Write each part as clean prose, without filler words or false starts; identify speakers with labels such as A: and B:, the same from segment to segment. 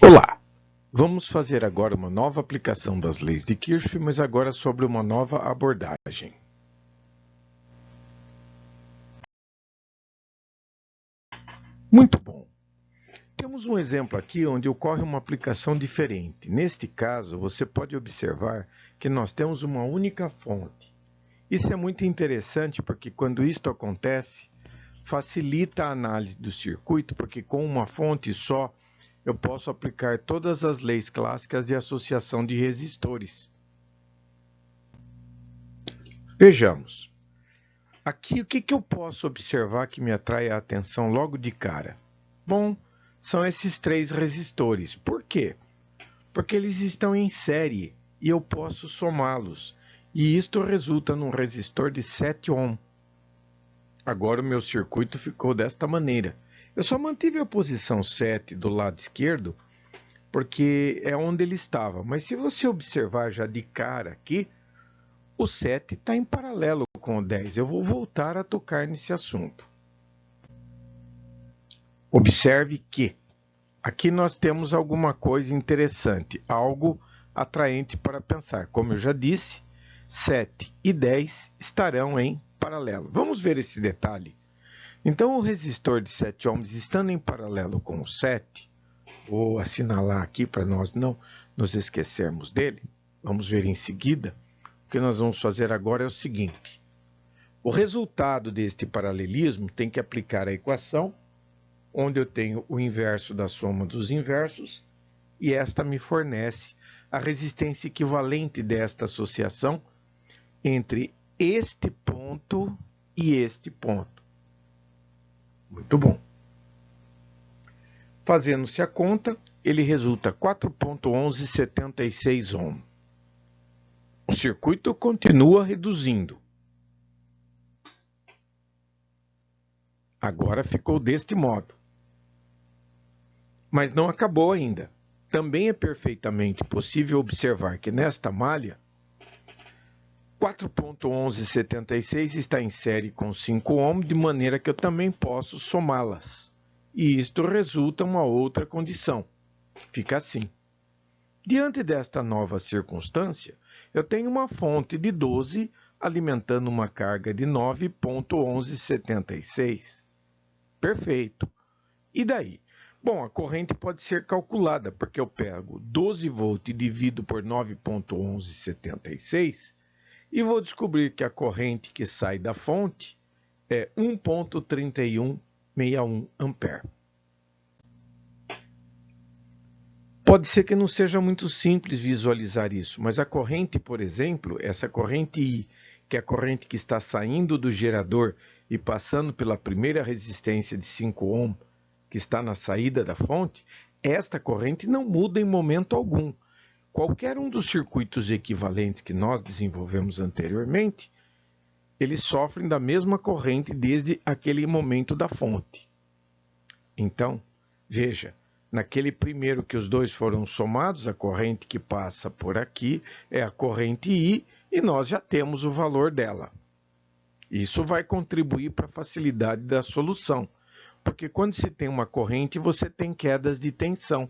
A: Olá! Vamos fazer agora uma nova aplicação das leis de Kirchhoff, mas agora sobre uma nova abordagem. Muito bom! Temos um exemplo aqui onde ocorre uma aplicação diferente. Neste caso, você pode observar que nós temos uma única fonte. Isso é muito interessante porque quando isto acontece, facilita a análise do circuito, porque com uma fonte só, eu posso aplicar todas as leis clássicas de associação de resistores. Vejamos. Aqui, o que eu posso observar que me atrai a atenção logo de cara? Bom, são esses três resistores. Por quê? Porque eles estão em série e eu posso somá-los. E isto resulta num resistor de 7 ohm. Agora o meu circuito ficou desta maneira. Eu só mantive a posição 7 do lado esquerdo, porque é onde ele estava. Mas se você observar já de cara aqui, o 7 está em paralelo com o 10. Eu vou voltar a tocar nesse assunto. Observe que aqui nós temos alguma coisa interessante, algo atraente para pensar. Como eu já disse, 7 e 10 estarão em paralelo. Vamos ver esse detalhe. Então, o resistor de 7 ohms estando em paralelo com o 7, vou assinalar aqui para nós não nos esquecermos dele. Vamos ver em seguida. O que nós vamos fazer agora é o seguinte. O resultado deste paralelismo tem que aplicar a equação, onde eu tenho o inverso da soma dos inversos, e esta me fornece a resistência equivalente desta associação entre este ponto e este ponto. Muito bom. Fazendo-se a conta, ele resulta 4,1176 ohm. O circuito continua reduzindo. Agora ficou deste modo. Mas não acabou ainda. Também é perfeitamente possível observar que nesta malha, 4,1176 está em série com 5 ohm, de maneira que eu também posso somá-las. E isto resulta em uma outra condição. Fica assim. Diante desta nova circunstância, eu tenho uma fonte de 12 alimentando uma carga de 9,1176. Perfeito. E daí? Bom, a corrente pode ser calculada, porque eu pego 12 volts e divido por 9,1176 e vou descobrir que a corrente que sai da fonte é 1,3161 ampere. Pode ser que não seja muito simples visualizar isso, mas a corrente, por exemplo, essa corrente I, que é a corrente que está saindo do gerador e passando pela primeira resistência de 5 ohm, que está na saída da fonte, esta corrente não muda em momento algum. Qualquer um dos circuitos equivalentes que nós desenvolvemos anteriormente, eles sofrem da mesma corrente desde aquele momento da fonte. Então, veja, naquele primeiro que os dois foram somados, a corrente que passa por aqui é a corrente I e nós já temos o valor dela. Isso vai contribuir para a facilidade da solução, porque quando se tem uma corrente, você tem quedas de tensão.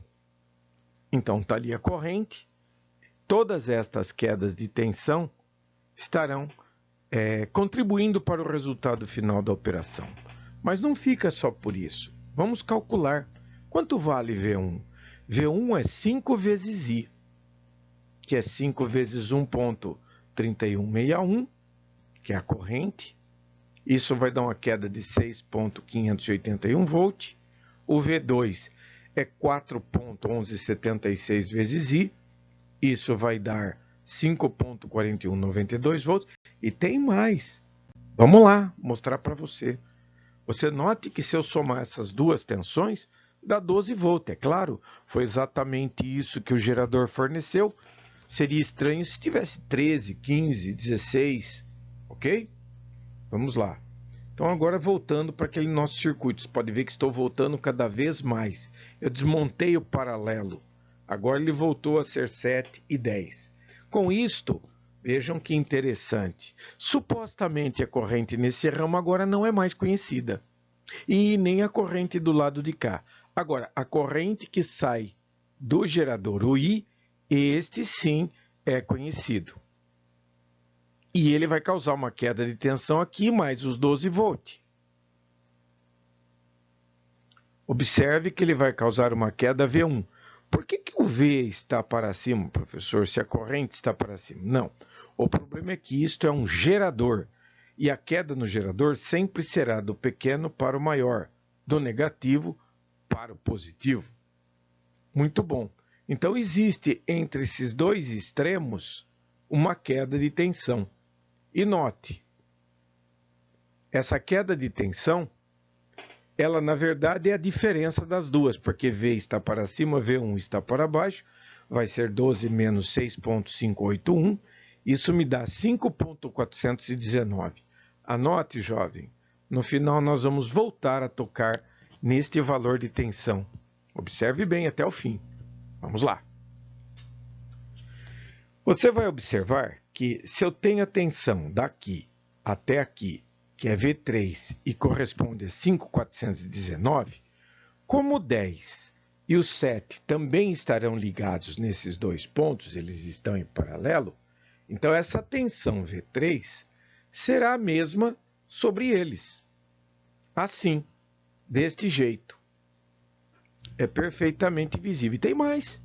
A: Então, está ali a corrente. Todas estas quedas de tensão estarão contribuindo para o resultado final da operação. Mas não fica só por isso. Vamos calcular. Quanto vale V1? V1 é 5 vezes I, que é 5 vezes 1,3161, que é a corrente. Isso vai dar uma queda de 6,581 volts. O V2 é 4,1176 vezes I. Isso vai dar 5,4192 volts. E tem mais. Vamos lá, mostrar para você. Você note que se eu somar essas duas tensões, dá 12 volts. É claro, foi exatamente isso que o gerador forneceu. Seria estranho se tivesse 13, 15, 16. Ok? Vamos lá. Então agora voltando para aquele nosso circuito. Você pode ver que estou voltando cada vez mais. Eu desmontei o paralelo. Agora ele voltou a ser 7 e 10. Com isto, vejam que interessante. Supostamente a corrente nesse ramo agora não é mais conhecida. E nem a corrente do lado de cá. Agora, a corrente que sai do gerador, o I, este sim é conhecido. E ele vai causar uma queda de tensão aqui, mais os 12 volts. Observe que ele vai causar uma queda V1. Por que o V está para cima, professor, se a corrente está para cima? Não. O problema é que isto é um gerador. E a queda no gerador sempre será do pequeno para o maior, do negativo para o positivo. Muito bom. Então, existe entre esses dois extremos uma queda de tensão. E note, essa queda de tensão, ela na verdade é a diferença das duas, porque V está para cima, V1 está para baixo, vai ser 12 menos 6,581, isso me dá 5,419. Anote, jovem, no final nós vamos voltar a tocar neste valor de tensão. Observe bem até o fim. Vamos lá. Você vai observar que se eu tenho a tensão daqui até aqui, que é V3 e corresponde a 5,419, como o 10 e o 7 também estarão ligados nesses dois pontos, eles estão em paralelo, então essa tensão V3 será a mesma sobre eles. Assim, deste jeito. É perfeitamente visível. E tem mais.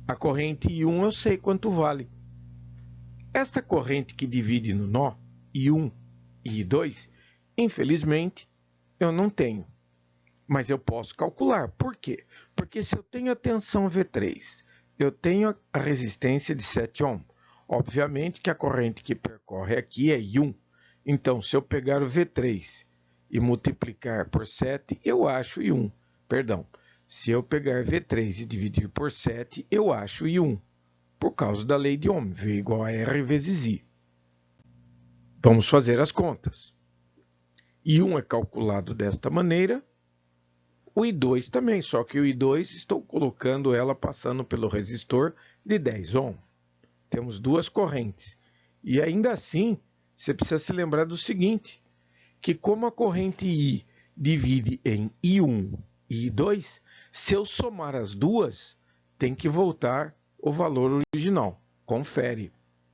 A: A corrente I1 eu sei quanto vale. Esta corrente que divide no nó, I1 e I2, infelizmente, eu não tenho. Mas eu posso calcular. Por quê? Porque se eu tenho a tensão V3, eu tenho a resistência de 7 ohm. Obviamente que a corrente que percorre aqui é I1. Então, se eu pegar o V3 e multiplicar por 7, eu acho I1. Perdão. Se eu pegar V3 e dividir por 7, eu acho I1. Por causa da lei de Ohm, V igual a R vezes I. Vamos fazer as contas. I1 é calculado desta maneira. O I2 também, só que o I2 estou colocando ela passando pelo resistor de 10 ohm. Temos duas correntes. E ainda assim, você precisa se lembrar do seguinte, que como a corrente I divide em I1 e I2, se eu somar as duas, tem que voltar o valor original. Confere.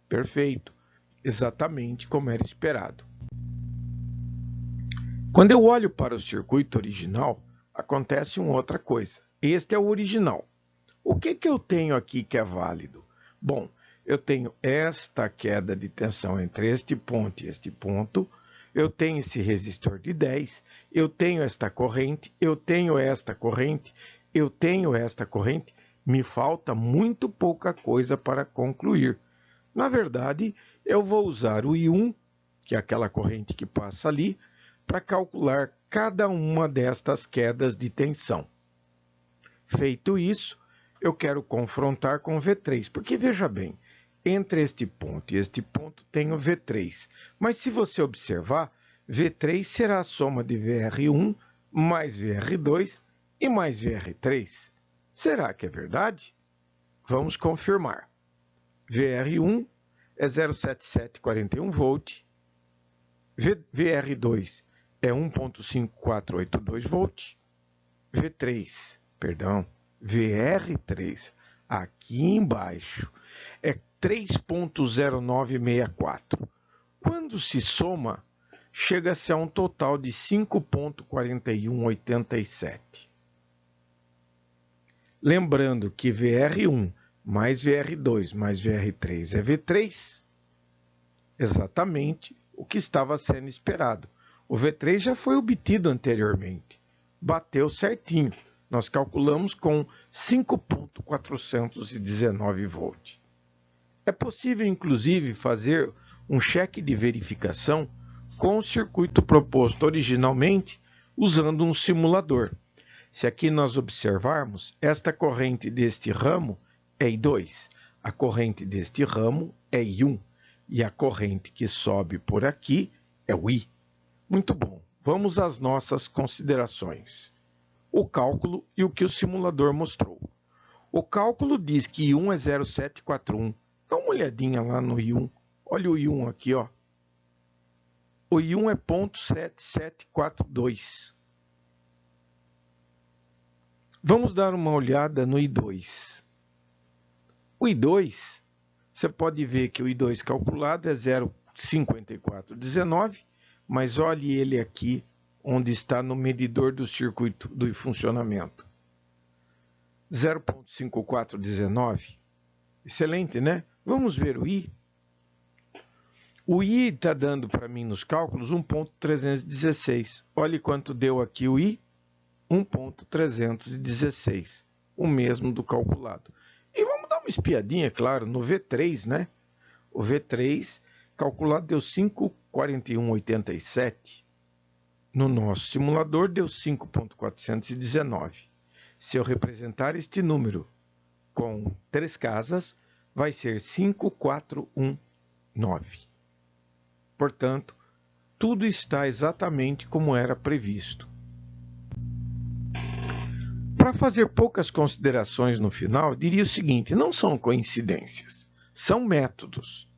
A: Perfeito. Exatamente como era esperado. Quando eu olho para o circuito original, acontece uma outra coisa. Este é o original. O que eu tenho aqui que é válido? Bom, eu tenho esta queda de tensão entre este ponto e este ponto, eu tenho esse resistor de 10, eu tenho esta corrente, eu tenho esta corrente, eu tenho esta corrente, me falta muito pouca coisa para concluir. Na verdade, eu vou usar o I1, que é aquela corrente que passa ali, para calcular cada uma destas quedas de tensão. Feito isso, eu quero confrontar com V3, porque veja bem, entre este ponto e este ponto tem o V3. Mas se você observar, V3 será a soma de VR1 mais VR2 e mais VR3. Será que é verdade? Vamos confirmar. VR1 é 0,7741 volt, VR2 é 1,5482 volt, VR3, aqui embaixo, é 3,0964. Quando se soma, chega-se a um total de 5,4187. Lembrando que VR1 mais VR2 mais VR3 é V3, exatamente o que estava sendo esperado. O V3 já foi obtido anteriormente, bateu certinho. Nós calculamos com 5,419 volt. É possível, inclusive, fazer um cheque de verificação com o circuito proposto originalmente usando um simulador. Se aqui nós observarmos, esta corrente deste ramo é I2, a corrente deste ramo é I1 e a corrente que sobe por aqui é o I. Muito bom, vamos às nossas considerações. O cálculo e o que o simulador mostrou. O cálculo diz que I1 é 0,741. Dá uma olhadinha lá no I1. Olha o I1 aqui, ó. O I1 é 0,7742. Vamos dar uma olhada no I2. O I2, você pode ver que o I2 calculado é 0,5419, mas olhe ele aqui, onde está no medidor do circuito do funcionamento. 0,5419. Excelente, né? Vamos ver o I. O I está dando para mim nos cálculos 1,316. Olhe quanto deu aqui o I. 1,316. O mesmo do calculado. E vamos dar uma espiadinha, claro, no V3, né? O V3 calculado deu 5,4187. No nosso simulador deu 5,419. Se eu representar este número com 3 casas, vai ser 5419. Portanto, tudo está exatamente como era previsto. Para fazer poucas considerações no final, diria o seguinte: não são coincidências, são métodos.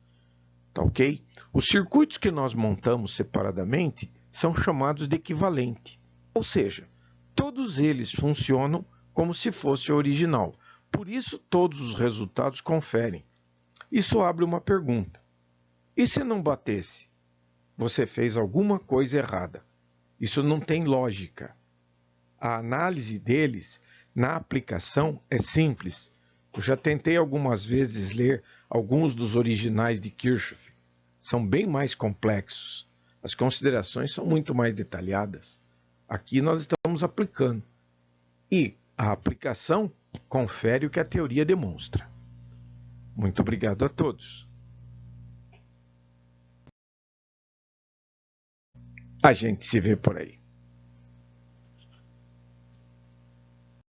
A: Tá ok? Os circuitos que nós montamos separadamente são chamados de equivalente, ou seja, todos eles funcionam como se fosse o original. Por isso, todos os resultados conferem. Isso abre uma pergunta. E se não batesse? Você fez alguma coisa errada. Isso não tem lógica. A análise deles na aplicação é simples. Eu já tentei algumas vezes ler alguns dos originais de Kirchhoff. São bem mais complexos. As considerações são muito mais detalhadas. Aqui nós estamos aplicando. E a aplicação confere o que a teoria demonstra. Muito obrigado a todos. A gente se vê por aí.